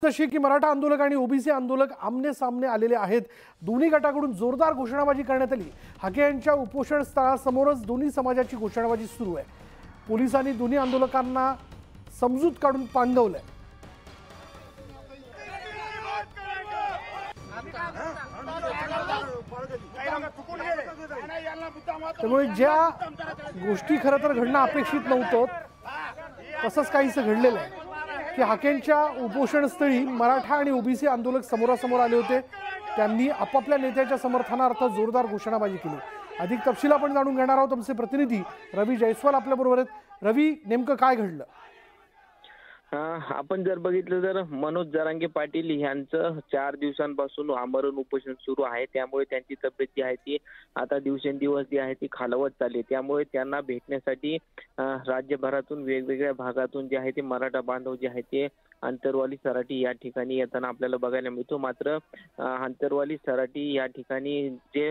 तशी की मराठा आंदोलक आणि ओबीसी आंदोलक आमने सामने आलेले आहेत। दोन्ही गटाकडून जोरदार घोषणाबाजी करण्यात आली। हाके यांच्या उपोषण स्थळासमोरच दोन्ही समाजाची घोषणाबाजी सुरू आहे। पोलिसांनी दोन्ही आंदोलकांना समजूत काढून पांगवलंय। त्यामुळे ज्या गोष्टी खरं तर घडणं अपेक्षित नव्हतं तसंच काहीसं घडलेलं आहे की हाकेंच्या उपोषणस्थळी मराठा आणि ओबीसी आंदोलक समोरासमोर आले होते। त्यांनी आपापल्या नेत्याच्या समर्थनार्थ जोरदार घोषणाबाजी केली। अधिक तपशील आपण जाणून घेणार आहोत। आमचे प्रतिनिधी रवी जयस्वाल आपल्या बरोबर आहेत। रवी, नेमकं काय घडलं? आपण जर बघितलं तर मनोज जरांगे पाटील यांचं 4 दिवसांपासून आमरण उपोषण सुरू आहे। त्यामुळे त्यांची तब्येत जी आहे ती आता दिवसेंदिवस जी आहे ती खालावत चालली। त्यामुळे त्यांना भेटण्यासाठी राज्यभरातून वेगवेगळ्या भागातून जे आहे ते मराठा बांधव जे आहे ते अंतरवाली सराटी या ठिकाणी येताना आपल्याला बघायला मिळतो। मात्र अंतरवाली सराटी या ठिकाणी जे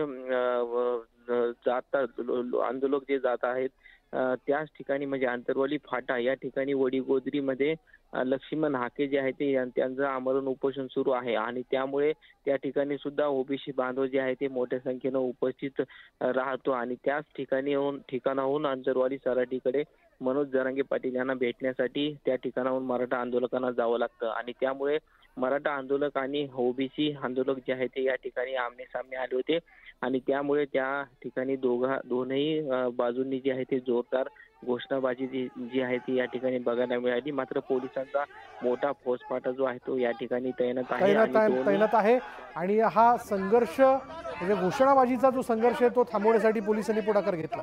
आंदोलक जे जात आहेत त्याच ठिकाणी म्हणजे अंतरवाली फाटा या ठिकाणी वडीगोद्रीमध्ये लक्ष्मण हाके जे आहे ते त्यांचं आमरण उपोषण सुरू आहे आणि त्यामुळे त्या ठिकाणी सुद्धा ओबीसी बांधव जे आहे ते मोठ्या संख्येने उपस्थित राहतो आणि त्याच ठिकाणाहून अंतरवाली सराटीकडे मनोज जरांगे पाटील यांना भेटण्यासाठी त्या ठिकाणाहून मराठा आंदोलकांना जावं लागतं आणि त्यामुळे मराठा आंदोलक आणि ओबीसी आंदोलक जे आहे ते या ठिकाणी आमने सामने आले होते आणि त्यामुळे त्या ठिकाणी दोन्ही बाजूंनी जे आहे ते जोरदार घोषणाबाजी जी आहे ती या ठिकाणी बघायला मिळाली। मात्र पोलिसांचा मोठा फौजफाटा जो आहे तो या ठिकाणी तैनात आहे आणि हा संघर्ष म्हणजे घोषणाबाजीचा जो संघर्ष आहे तो थांबवण्यासाठी पोलिसांनी पुढाकार घेतला।